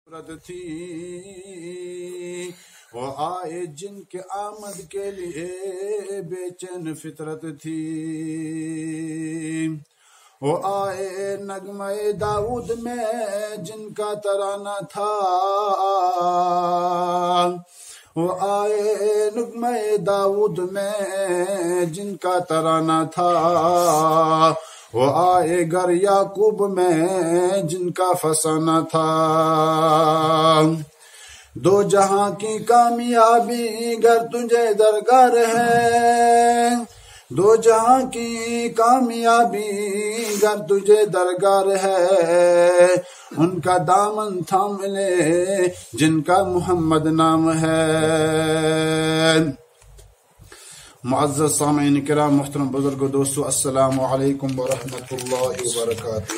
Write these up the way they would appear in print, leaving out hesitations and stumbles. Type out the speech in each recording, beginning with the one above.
تھی وہ آئے جن کے آمد کے لیے بے چین فطرت تھی، وہ آئے نغمہ داؤد میں جن کا ترانہ تھا، وہ آئے نغمہ داؤد میں جن کا ترانہ تھا، وہ آئے گر یعقوب میں جن کا فسانہ تھا۔ دو جہاں کی کامیابی گر تجھے درکار ہے، دو جہاں کی کامیابی گر تجھے درکار ہے، ان کا دامن تھام لے جن کا محمد نام ہے۔ معزز سامعین کرام، محترم بزرگوں، دوستو، السلام علیکم ورحمۃ اللہ وبرکاتہ۔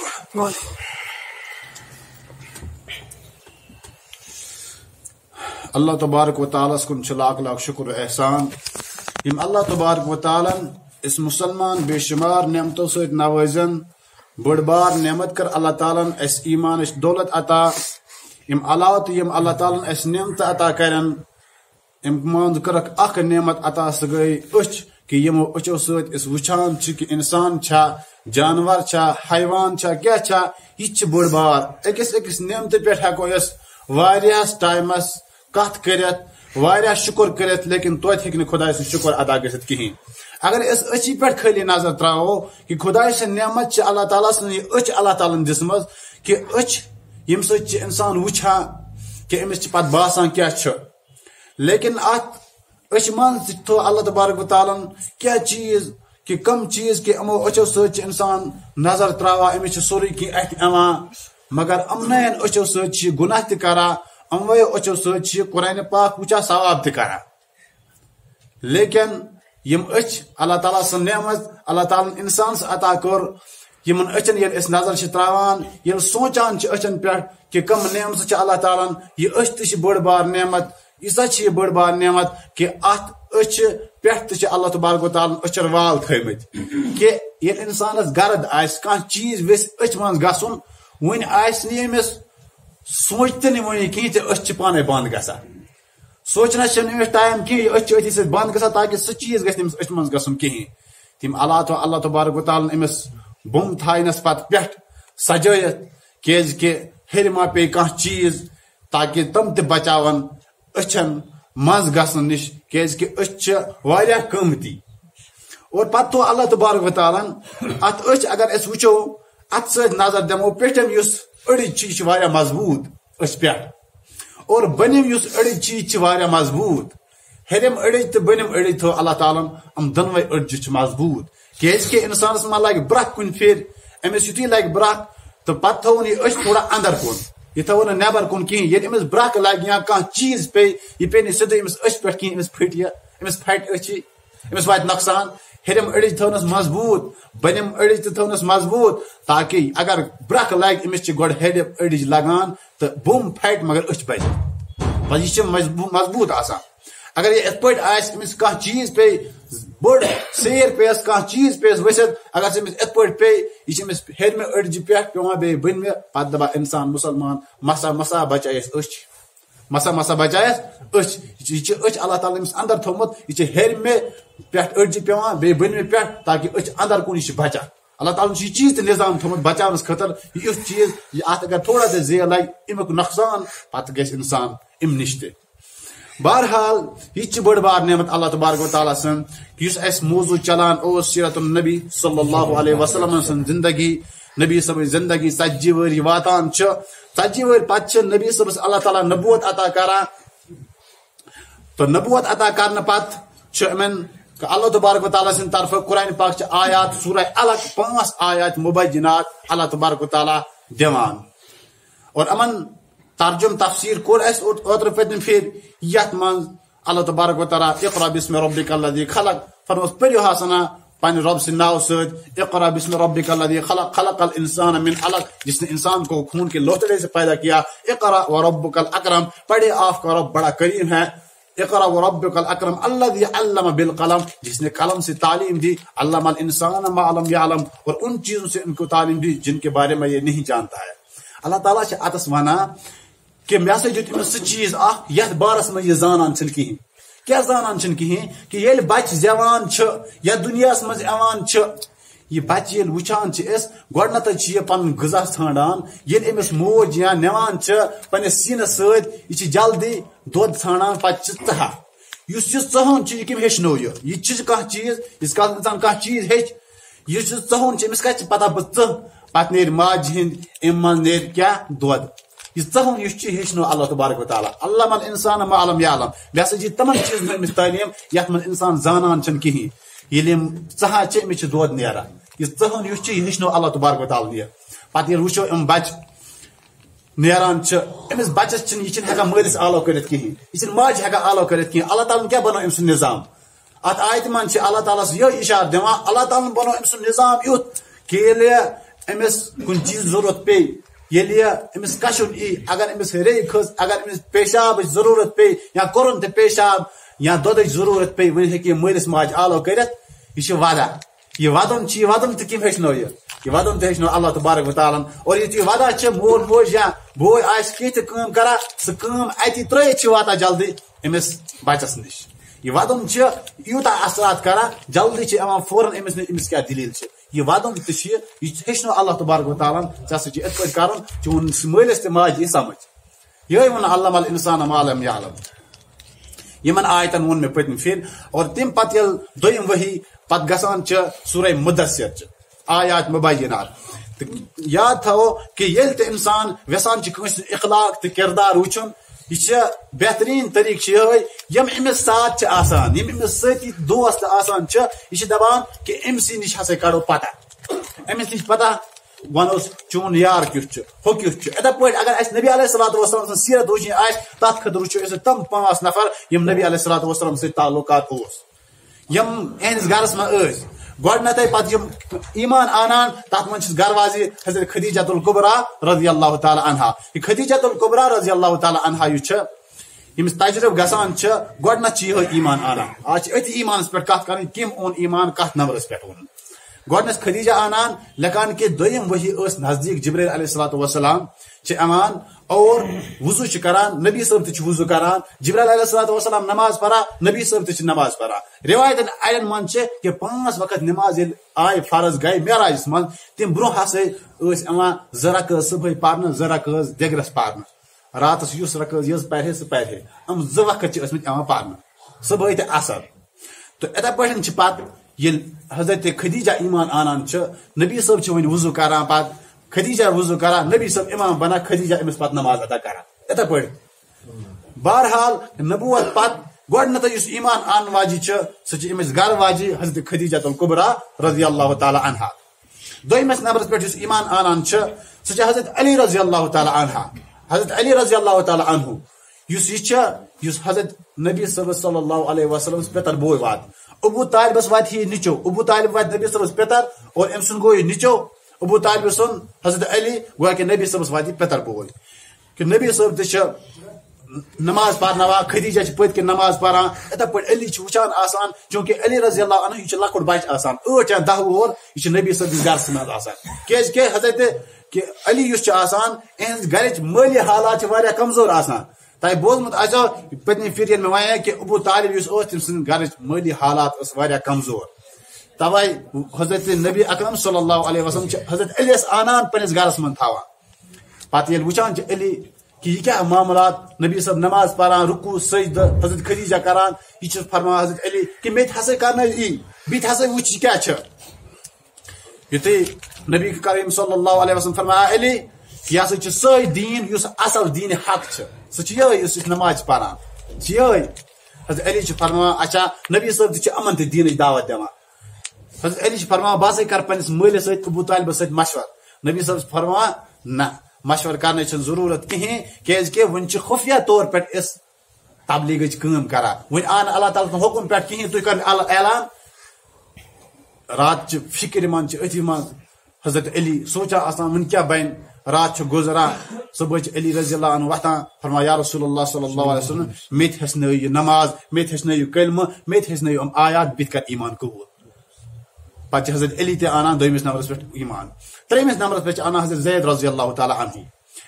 اللہ تبارک و تعالیٰ کن لاکھ لاکھ شکر و احسان یم اللہ تبارک و تعالیٰ اس مسلمان بے شمار نعمتوں سے نوازن بڑ بار نعمت کر اللہ تعالیٰ اس ایمان اس دولت عطا یم علاوہ یم اللہ تعالیٰ اس نعمت عطا کرن ام مان کرک اخ نعمت عطا سہ گئی اچھ کہ یمو اچھو ست اس وچھان چھ کہ انسان چھا، جانور چھا، حیوان چھا، کیا چھا، یہ چھ بڑ بار اکس نعمت پہ ہیکو اس واریاس ٹائمس کت کرت واریاہ شکر کرت، لیکن توتہ ہیکہ خدا سن شکر ادا گژھت کہین۔ اگر اس اچھی پہ خالی نظر تراو کہ خدا سن نعمت چھ اللہ تعالیٰ سن یہ اچھ اللہ تعالیٰ دسمز کہ اچھ یم ست انسان وچھان کہ امس پتہ باسان کیا چھ، لیکن ات اچھ من تھو اللہ تبارک و تعالیٰ کیا چیز کہ کم چیز کہ امو اچھو ست انسان نظر تراوا امس سوری کی اتھ ایوان، مگر امنین اچھو ست گناہ تہ کران، اموے اچھو ست قرآن پاک وچا ثواب تہ کران۔ لیکن یم اچھ اللہ تعالیٰ سن نعمت اللہ تعالیٰ انسان سے عطا کر، یمن اچھن یل اس نظر چھ تراوان، یل سوچان چھ اچھن پہ کہ کم نعمت چھ اللہ تعالیٰ، یہ اچھ تہ بڑ بار نعمت، یہ یہ بڑ بار نعمت کہ ات اچھ پہ تہ اللہ تبارک و تعالیٰ اچھر وال تھمت کہ یل انسانس گرد آس کان چیز ویس اچھ من گھن ون آس نمس سوچتے نہیں ون کہیں تو اچھ پانے بند گژھان، سوچنا چھ ٹائم کہیں اچھ اتھی سۭتۍ بند گژھان تاکہ سہ چیز گژھِ نہٕ اچھ من گژھُن کہین۔ تم اللہ تبارک و تعالیٰ امس بم تھاینس پتہ پہ سجٲیِتھ کیازِ کہ ہیٚرِ ما پے کانٛہہ چیز تاکہ تم تہ بچاون اچھن مز گژھنہٕ نش، کیازِ کہ أچھ چھِ واریاہ قۭمتی۔ اور پتہ تو اللہ تبارک و تعالیٰ ات اچھ اگر اس وچھو ات سۭتۍ نظر دمو پیٹھم یُس أڑِج چیز چھ واریاہ مضبوط أچھ پہ، اور بنم یُس أڑِج چیز چھ واریاہ مضبوط، ہیٚرِم أڑِج تہٕ بنم أڑِج تھو اللہ تعالیٰ ام دۄنوے أڑجہِ چھ مضبوط، کیازِ کہ انسانس ما لگہِ برکھ کُنہِ پھِرِ، أمس یُتھُے لگہِ برکھ تہٕ پتہٕ تھوُن یہِ أچھ تھوڑا اندر کُن، یہ تھوُن نہٕ نیبر کُن کہین۔ ییٚلہِ أمس برکھ لگہِ یا کانٛہہ چیز پے، یہ پے نہٕ سیودٕے أمس أچھ پٮ۪ٹھ کہین، أمس پھٹ أچھی، أمس واتہِ نۄقصان۔ ہیٚرِم أڑِج تھونس مضبوط، بنم أڑِج تہِ تھونس مضبوط، تاکہ اگر برکھ لگہِ أمس چھ گۄڈٕ ہیٚرِ أڑِج لگان تہٕ بم پھٹہِ مگر أچھ بچہِ، بس یہ مضبوط آسان۔ اگر یہ ات پٲٹھۍ آسہِ أمس کانٛہہ چیز پے بٔڑ سیر پیس، کانٛہہ چیز پیس ؤسِتھ، اگر أمس ات پٲٹھۍ پے یہ چھ أمس ہیٚرمہِ أڑجہِ پٮ۪ٹھ پیوان بیٚیہِ بٔنمہِ، پتہٕ دپان انسان مسلمان مسا بچایس أچھ، مسا بچایس أچھ، یہ چھ أچھ اللہ تعالیٰ أمس اندر تھومت، یہ چھ ہیٚرمہِ پٮ۪ٹھ أڑجہِ پیوان بیٚیہِ بٔنمہِ پٮ۪ٹھ تاکہ أچھ اندر کُن یہ چھ بچان۔ اللہ تعالیٰ یہ چیز تہ نظام تھومت بچاونس خاطر، یہ چیز یہ ات اگر تھوڑا تہ زیر لگہِ امیُک نۄقصان پتہٕ گژھِ انسان ام نش تہ۔ بہرحال یہ چھ بڑ بار نعمت اللہ تبارک و تعالیٰ سن کہ اس اس موضوع چلان اوس سیرت النبی صلی اللہ علیہ وسلم سن زندگی، نبی صاحب زندگی 40 ؤری واتان چھ، 40 ؤری پتہ چھ نبی صاحب اللہ تعالیٰ نبوت عطا کران، تو نبوت عطا کرنے پتہ چھ امن اللہ تبارک و تعالیٰ سن طرف قرآن پاک چھ آیات سورہ الگ 5 آیات مبینات اللہ تبارک و تعالیٰ دیوان، اور امن ترجم تفسیر کور اس اوتر پتم پھر یت من اللہ تبارک و تعالیٰ اقرا بسم ربک الذی خلق فرموس پریو ہاسنا پن رب سے ناو سۭتۍ، اقرا بسم ربک الذی خلق، خلق الانسان من علق، جس نے انسان کو خون کے لوتڑے سے پیدا کیا، اقرا وربک الاکرم، پڑھے آپ کا رب بڑا کریم ہے، اقرا وربک الاکرم الذی علم بالقلم، جس نے قلم سے تعلیم دی، علم الانسان ما لم یعلم، اور ان چیزوں سے ان کو تعلیم دی جن کے بارے میں یہ نہیں جانتا ہے۔ اللہ تعالیٰ اتس ونا کہ مے ہسا دیت امس سہ چیز اخ یتھ بارس من یہ زانان چھن کہین کیا زانان چھن کہین کہ ییٚلہِ بچہ زیوان چھ یا دنیاس مز یوان چھ یہ بچہ ییٚلہِ وچھان چھ أسۍ گۄڈنیٚتھٕے چھ یہ پنن غذا ژھانڈان ییٚلہِ أمس موج یا نوان چھ پننس سیٖنس سۭتۍ یہ چھ جلدی دۄد ژھانڈان پتہٕ چھ ژٕہا یُس یہِ ژٕہُن چھ یہ کٔمۍ ہیٚچھنو یہ چھ کانٛہہ چیٖز یِژھ کال انسان کانٛہہ چیٖز ہیٚچھ یہ ژٕہُن چھ أمس کتہِ پتہ بہٕ ژٕہ پتہٕ نیرِ ماجہِ ہٕنٛدۍ امہِ منٛز نیرِ کیاہ دۄد یہ ژٕہُن یُس چھ ہیٚچھنو اللہ تبارک و تعالیٰ علم الانسان ما لم يعلم مےٚ ہسا چھِ تمن چیٖزن أمس تعلیٖم یتھ منٛز انسان زانان چھنہٕ کہیٖنۍ ییٚلہِ یِم ژٕہا چھِ أمس چھِ دۄد نیران یہ ژٕہُن یُس چھ یہ ہیٚچھنو اللہ تبارک و تعالیٰ یہ پتہٕ ییٚلہِ وٕچھو یِم بچہ نیران چھ أمس بچس چھنہٕ یہ چھنہٕ ہیٚکان مٲلِس آلو کٔرِتھ کہیٖنۍ یہ چھنہٕ ماجہِ ہیٚکان آلو کٔرِتھ کہیٖنۍ اللہ تعالیٰ کیاہ بنوو أمۍ سُنٛد نظام اتھ آیتہِ منٛز چھِ اللہ تعالیٰ یہ اشارٕ دِوان اللہ تعالیٰ بنوو أمۍ سُنٛد نظام یُتھ کہ ییٚلہِ أمس کُنہِ چیٖز ضروٗرت پیٚیہِ ییٚلہِ أمس کشُن ای اگر أمس ریٚیہِ کھٔژ اگر أمس پیشابٕچ ضروٗرت پیٚیہِ یا کوٚرُن تہِ پیشاب یا دۄدٕچ ضروٗرت پیٚیہِ وۄنۍ ہیٚکہِ یہِ مٲلِس ماجہِ آلو کٔرِتھ یہ چھ ودا یہ ودُن چھ یہ ودُن تہِ کٔمۍ ہیٚچھنو یہ ودُن تہِ ہیٚچھنو اللہ تبارک و تعالیٰ اور یُتھ یہ ودا چھ مول موج یا بوے آسہِ کینٛہہ تہِ کٲم کران سُہ کٲم اتی ترٲیِتھ چھ واتان جلدی أمس بچس نِش یہ ودُن چھ یوٗتاہ اثرات کران جلدی چھ یوان فوراً أمس کیاہ دلیل چھ یہ ودُن تہِ چھ یہ ہیٚچھنو اللہ تبارک و تعالیٰ ژےٚ ہسا چھُ یِتھ پٲٹھۍ کرُن چون مٲلِس تہِ ماجہِ یی سمجھ یہے ووٚن علم الانسان ما لم يعلم یمن آیتن ووٚن مےٚ پٔتمہِ پھِرِ اور تمہِ پتہٕ ییٚلہِ دوٚیِم ؤحی پتہٕ گژھان چھ سورہ مدثر چھ آیات مبینات تہٕ یاد تھاوو کہ ییٚلہِ تہِ انسان یژھان چھ کٲنٛسہِ اخلاق تہٕ کردار وٕچھُن یہ چھ بہترین طریقہ چھ یہے یم امس ساتھ چھ آسان یم امس سۭتی دوست آسان چھ یہ چھ دپان کہ امسی نش ہسا کڑو پتہ امس نش پتہ ونوس چون یار کیُتھ چھ ہُہ کیُتھ چھ اِتھے پٲٹھۍ اگر اسہِ نبی علیہ الصلوۃ والسلام سٕنٛز سیرت وٕچھِنۍ آسہِ تتھ خٲطرٕ وٕچھو أسۍ تِم 5 نفر یم نبی علیہ الصلوۃ والسلام سۭتۍ تعلقات اوس یم اہندِس گرس منٛز ٲسۍ گۄڈنیٚتھٕے پتہٕ یم ایمان آنان تتھ منٛز چھس گروازی حضرت خدیجۃ الکبریٰ رضی اللہ تعالیٰ عنہا یہ خدیجۃ الکبریٰ رضی اللہ تعالیٰ عنہا یُس چھ یمس تجربہ گژھان چھ گۄڈنیٚتھ چھ یہے ایمان آنان آج چھ أتھی ایمانس پٮ۪ٹھ کتھ کرٕنۍ کٔمۍ اوٚن ایمان کتھ نمبرس پٮ۪ٹھ اوٚن گۄڈنیٚتھ خدیجہ آنان لیکن کہ دوٚیِم ؤحی ٲس نزدیٖک جبرائیل علیہ الصلوۃ والسلام چھ یِوان اور وضو چھ کران نبی صٲب تہِ چھ وضو کران جبرائیل علیہ الصلوۃ والسلام نماز پران نبی صٲب تہِ چھ نماز پران روایتن اڑین منٛز چھ کہ 5 وقت نماز ییٚلہِ آیہِ فرض گٔے معراجس منٛز تمہِ برونٛہہ ہسا ٲسۍ یِوان 2 رکٲژ صبحٲے پرنہٕ 2 رکٲژ دِگرس پرنہٕ راتس یُس رکٲژ یٔژ پرِ ہے سُہ پرِ ہے 2 وقت چھ ٲسمٕتۍ یِوان پرنہٕ صبحٲے تہٕ عصر تہٕ اِتھے پٲٹھۍ چھ پتہٕ ییٚلہِ حضرت خدیجہ ایمان آنان چھ نبی صٲب چھ وۄنۍ وضو کران پتہٕ خدیجہ وضو کران نبی صٲب امام بنان خدیجہ امس پتہٕ نماز ادا کران اِتھے پٲٹھۍ بہرحال نبوت پتہٕ گۄڈنیٚتھٕے یُس ایمان آنن واجہِ چھ سۄ چھ أمس گھر واجہِ حضرت خدیجۃ الکبریٰ رضی اللہ تعالیٰ عنہا دوٚیمِس نمبرس پٮ۪ٹھ یُس ایمان آنان چھ سۄ چھ حضرت علی رضی اللہ تعالیٰ عنہا حضرت علی رضی اللہ تعالیٰ عنہ یُس یہ چھ یُس حضرت نبی صلی اللہ علیہ وسلم پتر بوے وات ابو طالبس وات یہ نچو ابو طالب وات نبی صبس پتر اور ام سن گو یہ نچو ابو طالب سن حضرت علی گویا کہ نبی صبس وات پتر بوے کہ نبی صب تہ نماز پرناوان خدیجہ چھ پٔتۍ کِنۍ نماز پران اِتھے پٲٹھۍ علی چھ وٕچھان آسان چونکہ علی رضی اللہ عنہ یہ چھ لۄکُٹ بچہ آسان 8 یا 10 وُہُر یہ چھ نبی صٲبس گرس منٛز آسان کیازِ کہ حضرت کہ علی یُس چھ آسان اہنٛز گرٕچ مٲلی حالات چھ واریاہ کمزور آسان تۄہہِ بوٗزمُت آسیو پٔتمہِ پھِرِ ییٚلہِ مےٚ ونے کہ ابو طالب یُس اوس تٔمۍ سٕنٛز گرٕچ مٲلی حالات ٲس واریاہ کمزور توے حضرت نبی اکرم صلی اللہ علیہ وسلم چھ حضرت علی یس آنان پننس گرس منٛز تھاوان پتہٕ ییٚلہِ وٕچھان چھ علی کہ یہ کیا معاملات نبی صاحب نماز پران رکوع سجدہ حضرت خدیجہ کران یہ چھ فرمان حضرت علی کہ مے ہسا کرنا ای بیت ہسا وچ کیا چھ یتھے نبی کریم صلی اللہ علیہ وسلم فرمایا علی یہ ہسا چھ سٲے دین یُس اصل دین حق چھ سُہ چھ یہے یُس نماز پران چھ یہے حضرت علی چھ فرمان اچھا نبی صاحب تہ چھ امن تہ دینچ دعوت دِوان حضرت علی چھ فرمان بہٕ ہسا کر پننس مٲلِس سۭتۍ ابو طالبس سۭتۍ مشور نبی صاحب چھ فرمان نہ مشور کرنے چھ ضرورت کہیں کیاز کہ ون چھ خفیہ طور پہ اس تبلیغ کام کران ون آن اللہ تعالیٰ سن حکم پہ کہیں تھی کر اعلان رات چھ فکر من اتھی من حضرت علی سوچا آسان ون کیا بین رات چھ گزران صبح چھ علی رضی اللہ عنہ وتھان فرمایا یا رسول اللہ صلی اللہ علیہ وسلم میت ہسنو یہ نماز میت ہسنو یہ کلمہ میت ہسنو یہ آیات بیت کر ایمان قبول پتہ حضرت علی تہ آنان دویمس نمبرس پہ ایمان تریمس نمبرس پہ آنان حضرت زید رضی اللہ تعالیٰ عنہ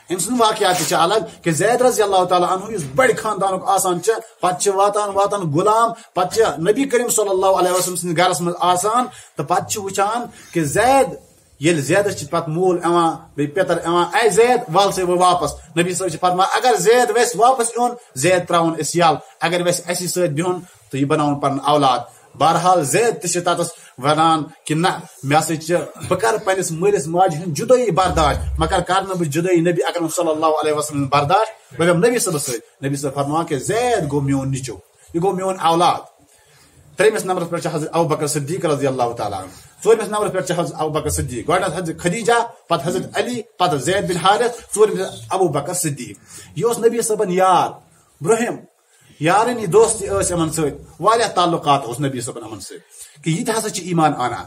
ام سن واقعات الگ کہ زید رضی اللہ تعالیٰ عنہ اس بڑ خاندان آسان پتہ واتان غلام پتہ نبی کریم صلی اللہ علیہ وسلم سند گرس مز آسان تو پتہ وچان کہ زید یل زیدس پتہ مول ایوان بی پتر ایوان اے زید وال سے واپس نبی صلی اللہ علیہ وسلم اگر زید ویس واپس یون زید تراون اس یال اگر ویس اسی سۭتۍ بہن تو یہ بناون پن اولاد بہرحال زید تس ونان کہ نہ مے بہ کر پنس مالس ماجہ ہند جدائی برداشت مگر کر بہ جدائی نبی اکرم صلی اللہ علیہ وسلم برداشت بہ نبی صبح نبی صبح فرمان کہ زید گو میون نچو یہ گو میون اولاد تریمس نمبرس پہ حضرت ابوبکر صدیق رضی اللہ تعالیٰ عنہ ژورمس نمبرس پہ حضرت ابوبکر صدیق گۄڈنیتھ حضرت خدیجہ پتہ حضرت علی پتہ زید بن حارث ژورمس ابوبکر صدیق یہ نبی صبن یار برہم یارنی دوستی ان ستھ تعلقات اس نبی صبن ان کہ یہ ہسا ایمان آنان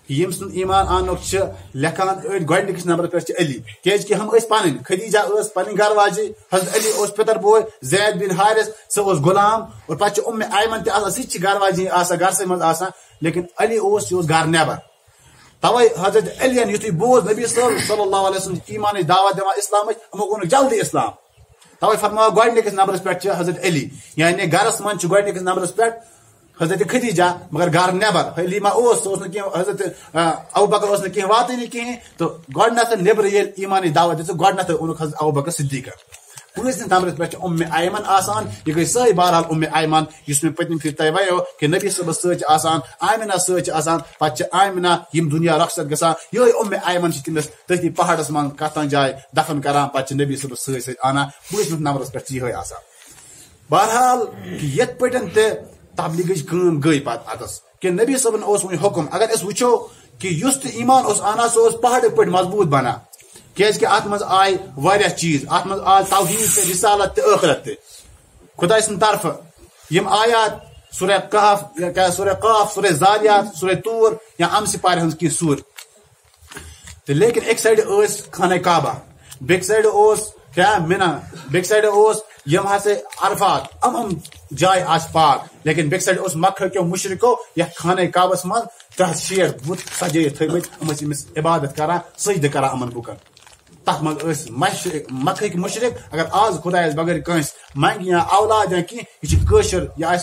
کہ یم سن ایمان آنک لکھان گۄڈنکس نمبر پہ علی کیازِ کہ ہم پن خدیجہ پن گھر واجی حضرت علی پتر بوے زید بن حارث سہ غلام اور پتہ ام ایمن تہ سہ گھر واجی گھرسے مز آسان لیکن علی یہ گھر نیبر توے حضرت علی یتھے بوز نبی صلی اللہ علیہ وسلم ایمان دعوت دِوان اسلامچ ہمو گوٚو جلدی اسلام توے فرماو گۄڈنکس نمبرس پہ حضرت علی یعنی گھرس من گۄڈنکس نمبرس پہ حضرت خدیجہ مگر گھر نیبر علی ما حضرت ابوبکر کی واتنی کہیں تو گۄڈنیتھ نیبر یل ایمانی دعوت دِژ گۄڈنیتھ اونُکھ حضرت ابوبکر صدیق پوٗنٛژمِس نمبرس پہ ام ایمن آسان یہ گئی سٲری بہرحال ام ایمن اس میں پتم پھر تہ ویو کہ نبی صبح ست آسان آمنہ ست آسان پتہ آمنہ یم دنیا رخصت گژھان یہ ام ایمن تمس تھی پہاڑس من کتان جائے دفن کران پتہ نبی صبح ست آنا 25 نمبرس پہ یہ آسان بہرحال یت پٹن تہ تبلیغ کم گئی پتہ اتس کہ نبی صبن ون حکم اگر اس وچو کہ یس تہ ایمان آنا سہ پہاڑ پہ مضبوط بنا کیاز کہ ات مز آئی واریاہ چیز ات مز آئی توحید تہ رسالت تہ ٲخرت تہ خدا سن طرف یم آیات سورہ کہف سورہ زاریات سورہ طور یا ام سپارِ ہنز کی سور تو لیکن ایک سائڈ خانہ کعبہ بیک سائڈ کیا منہ بیک سائڈ یم ہسا عرفات ام جائے آس پاک لیکن بیک سائڈ مکہ کیو مشرکو یا خانہ کعبس من 360 بت سجے تھمت امس عبادت کران سجدہ کران امن بکن تک مز مکہ مشرک اگر آز خدایس بغیر کنس منگ یا اولاد یا کی یہ یا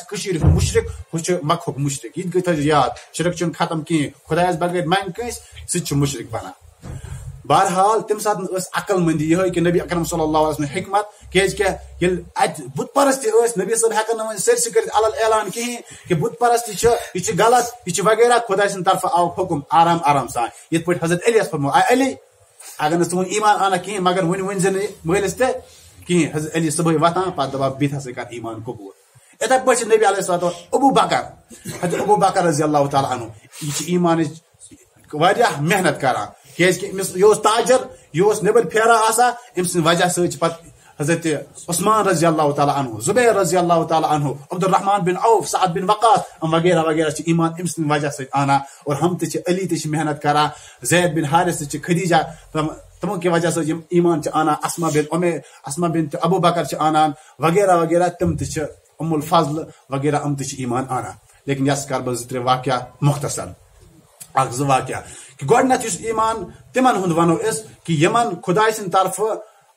مشرک ہو مکہ مشرک یہ گئی تھو یاد شرک چھ ختم کہیں خدایس بغیر منگ کنس سہ مشرک بنان بہرحال تم سات عقل مندی یہ کہ نبی اکرم صلی اللہ علیہ وسلم حکمت کیاز کہ یل ات بت پرستی نبی صاحب ہیکن سرسی کر علل اعلان کہیں کہ بت پرستی یہ غلط یہ وغیرہ خدا سن طرف آو حکم آرام آرام سان یت پہ حضرت علی فرمو اے علی اگر ن ایمان آنا کہیں مگر ون زن مالس تہ کہیں حضرت علی صبح وتان پتہ دپان بت ہسا کر ایمان قبول اتھے پہ نبی علیہ الصلوۃ ابو بکر حضرت ابو بکر رضی اللہ تعالیٰ عنہ یہ ایمان واریاہ محنت کران کیاز کہ یہ تاجر یہ نبر پھیرا آسان ام سند وجہ ست پتہ حضرت عثمان رضی اللہ تعالیٰ عنہ زبیر رضی اللہ تعالیٰ عنہ عبد الرحمان بن عوف سعد بن وقاص وغیرہ وغیرہ ایمان ام سند وجہ ست آنا اور ہم تہ علی تہ محنت کران زید بن حارث تہ خدیجہ تمو کی وجہ سے ایمان آنا اسما بن ابو بکر آنان وغیرہ وغیرہ تم تہ ام الفضل وغیرہ ام تہ ایمان آنا لیکن یس کر بہ 2-3 واقعہ مختصر اخ 2 واقعہ کہ گۄڈنیتھ یس ایمان تمن ہند ونو اس کہ یمن خدای سن طرف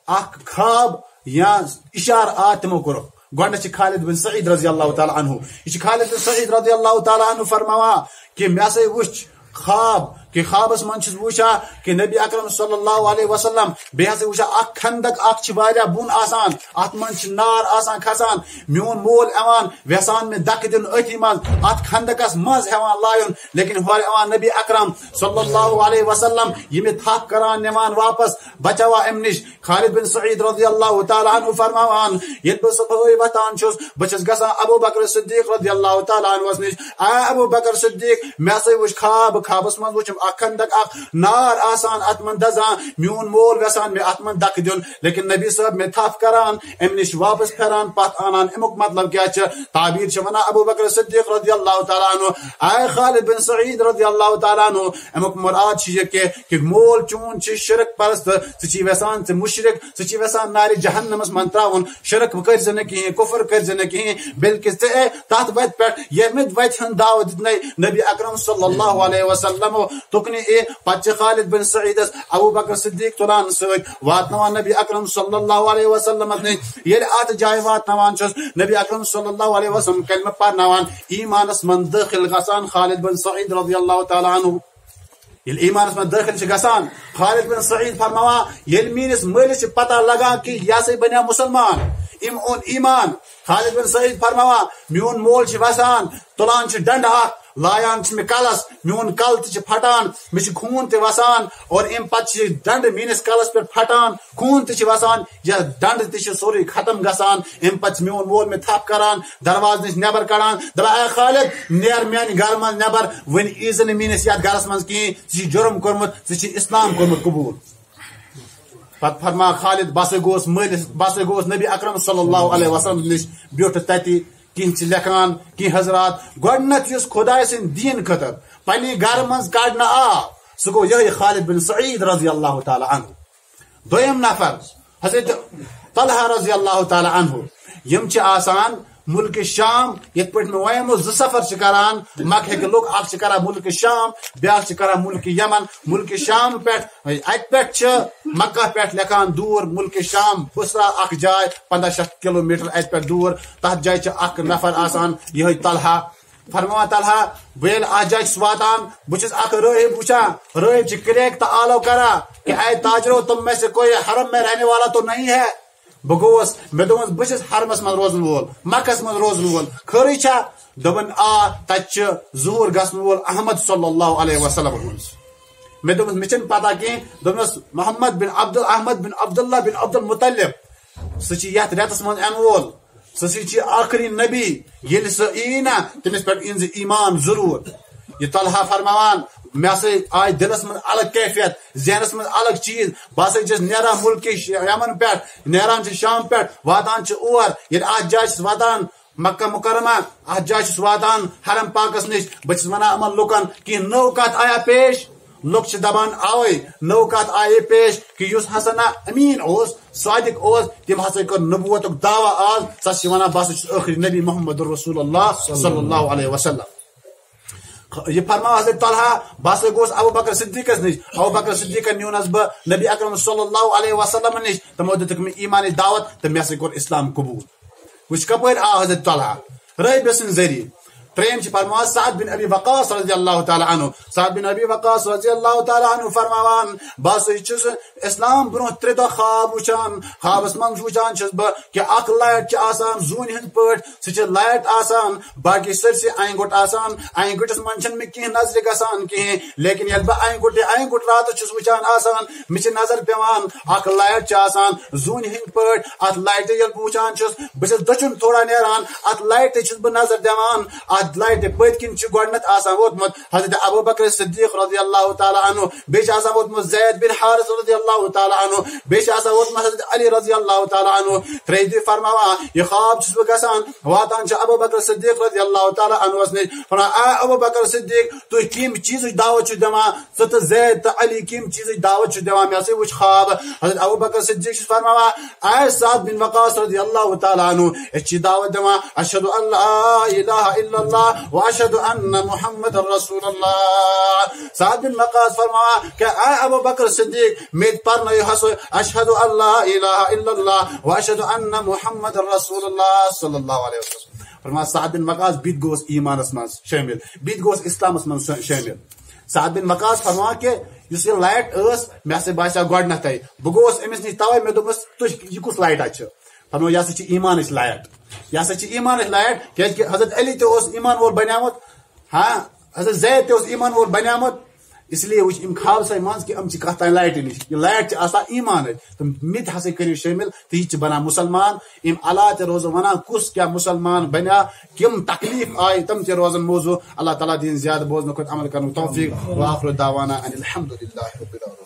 اخ خواب یا اشار آ تمو کور گۄڈنیتھ خالد بن سعید رضی اللہ تعالیٰ عنہ یہ خالد بن سعید رضی اللہ تعالیٰ عنہ فرماوا کہ مے سے وچ خواب کہ خوابس من وچا کہ نبی اکرم صلی اللہ علیہ وسلم بیسے وچا اخ خندق اخ واریاہ بون آسان ات من نار آسان کھسان میون مول ایوان ویسان میں دک دن اتھی من ات خندقس مز ہیوان لایون لیکن ہور ایوان نبی اکرم صلی اللہ علیہ وسلم یہ تھک کران نمان واپس بچاوا ام نش خالد بن سعید رضی اللہ تعالیٰ عنہ فرماوان یل بہ صبح وتان چھس بچس گژھان ابو بکر صدیق رضی اللہ تعالیٰ عنہ نش اے ابو بکر صدیق مے سے وچ خوابس من وچم خندق اخ نار آسان ات من دزان میون مول ویسان میں ات من دک دن لیکن نبی صاحب میں تھف کران ام نش واپس پھران پت آنان امیک مطلب کیا تعبیر ونان ابو بکر صدیق رضی اللہ تعالیٰ عنہ اے خالد بن سعید رضی اللہ تعالیٰ عنہ امیک مراد کہ مول چون شرک پرست ثی ویسان ثہ مشرک ثی ویسان نار جہنمس من تراون شرک کرز نہ کہیں کفر کرز نہ کہیں بلکہ تت وت پہ یمت وت ہن دعوت دن نبی اکرم صلی اللہ علیہ وسلم تکنی پتہ خالد بن سعیدس ابو بکر صدیق تلان ست واتنوان نبی اکرم صلی اللہ علیہ وسلم یل ات جائے واتنوان چھس نبی اکرم صلی اللہ علیہ وسلم کلمہ پرناوان ایمانس من داخل گسان خالد بن سعید رضی اللہ تعالی عنہ یل ایمانس من داخل گسان خالد بن سعید فرماوان یل میرس مالس پتہ لگان کہ یہ سے بنیا مسلمان ام اون ایمان خالد بن سعید فرماوان میون مول چھ وسان تلان چھ ڈنڈ اخ لایان چھ میں کلس میون کل تہ پھٹان میں چھ خون تہ وسان اور ام پتہ چھ ڈنڈ مینس کلس پہ پھٹان خون تہ چھ وسان یا ڈنڈ تہ چھ سوری ختم گسان ام پتہ میون مول میں تھپ کران دروازہ نش نیبر کڑان دپان اے خالد نیر میانہ گھر من نیبر ون ایزن مینس یتھ گھرس من کہیں ژٕ جرم کورمت ژٕ چھ اسلام کورمت قبول پت فرما خالد بس گوس مالس بس گوس نبی اکرم صلی اللہ علیہ وسلم نش بیوٹھ تتی کینچ لکھان کی حضرات گۄڈنیتھ یس خدائے سن دین خطر پنہ گھر من کڑنا آ سہ گو یہ خالد بن سعید رضی اللہ تعالی عنہ دویم نفر حضرت طلحہ رضی اللہ تعالی عنہ یم چھ آسان ملک شام یت پہ میں ویم ز سفر کران مکہ لوگ اخ کران ملک شام بیاکھ کران ملک یمن ملک شام پہ ات پہ مکہ پہ لکھان دور ملک شام بسرا اخ جائے 1500 کلومیٹر ات پہ دور تر جائے اخ نفر آسان یہ طلحہ فرما طلحہ بیل ات جائے واتان بچس اخ راہب وچان راہب کریک تو آلو کرا کہ اے تاجرو تم میں سے کوئی حرم میں رہنے والا تو نہیں ہے بہ گوس مے دوس بچس حرمس من روزن وول مکس من روزن وول خری چھا دبن آ تچ ظہور گسن وول احمد صلی اللہ علیہ وسلم مے دوس مچن پتہ کہ دوس محمد بن عبد احمد بن عبداللہ بن عبد المطلب سچ یت رتس من ان وول سچ آخری نبی یل سینا تمس پہ ان ایمان ضرور یہ طلحہ فرماوان مے سے آئی دلس من الگ کیفیت ذہنس من الگ چیز بہت چھس نیران ملک یمن پہ نیران شام پہ واتان اور یل ات جائے واتان مکہ مکرمہ ات جائے واتان حرم پاکس نش بس ونان یمن لکن کہ نو کت آیا پیش لوگ دپان اوے نو کت آئے پیش کہ اس ہسا نا امین صادق تم ہسا کر نبوت دعوی آز سہ ونان بہت آخری نبی محمد رسول اللہ صلی اللہ علیہ وسلم یہ فرما حضرت طلحہ بس گوس ابو بکر صدیقس نش ابو بکر صدیق نیونس بہ نبی اکرم صلی اللہ علیہ وسلم نش تمو دتک میں ایمان دعوت تو مے سے کور اسلام قبول وچ کپر آ حضرت طلحہ رہب سن ذریعہ تریم فرما صاحب بن ابی وقاص رضی اللہ تعالی عنہ صاحب بن ابی وقاص رضی اللہ تعالی عنہ فرماوان بس چھس اسلام برو 3 دہ خواب وچان خوابس من وچان چھس بہ کہ اخ لائٹ چھ آسان زون ہند پٹ سہ لائٹ آسان باقی سرسی این گٹ آسان این گٹس من چھن میں کہیں نظر گسان کہیں لیکن یل بہ این گٹ رات چھس وچان آسان مچ نظر پیوان اخ لائٹ چھ آسان زون ہند پٹ ات لائٹ یل وچان چھس بس دچن تھوڑا نیران ات لائٹ چھس بہ نظر دیوان لائٹ پت کن گڈنت آسان ووتمت حضرت ابو بکر صدیق رضی اللہ تعالی عنہ بیچ آسان ووتمت زید بن حارث رضی اللہ تعالی عنہ بیچ آسان ووتمت حضرت علی رضی اللہ تعالی عنہ تریدی فرماوا یہ خواب چھس بہ گسان واتان چھ ابو بکر صدیق رضی اللہ تعالی عنہ نے فرما اے ابو بکر صدیق تو کیم چیز دعوت چھ دما ست زید تو علی کیم چیز دعوت چھ دما میں سے وچ خواب حضرت ابو بکر صدیق فرماوا اے صاحب بن وقاص رضی اللہ تعالی عنہ اچ دعوت دما اشهد ان لا الہ الا اللہ واشهد ان محمد رسول اللہ صاحب بن وقاص فرمایا کہ اے ابو بکر صدیق میں پڑھنا یہ ہسو اشهد ان لا الہ الا اللہ واشهد ان محمد رسول اللہ صلی اللہ علیہ وسلم فرمایا صاحب بن وقاص بیت گوس ایمانس من شامل بیت گوس اسلامس من شامل صاحب بن وقاص فرمایا کہ اس یہ لائٹ اس میں سے باسا گڈنت بہ گوس امس نش توے میں دوپس تو یہ کس لائٹ اچ فرمایا یہ چھ ایمانچ لائٹ یہ سا ایمان لائٹ کہ حضرت علی تو ایمان وول بنیامت ہاں حضرت زید تو ایمان وول بنیامت اس لیے وچ ام خواب سے مان کہ ام چھ کتھ لائٹ نش یہ لائٹ آسا ایمان تو مت ہسا کریو شامل تی چھ بنا مسلمان ام اللہ تے روز ونا کس کیا مسلمان بنیا کم تکلیف آئی تم تے روزن موضوع اللہ تعالی دین زیادہ بوزن کو عمل کرن توفیق واخر دعوانا ان الحمد للہ رب العالمین.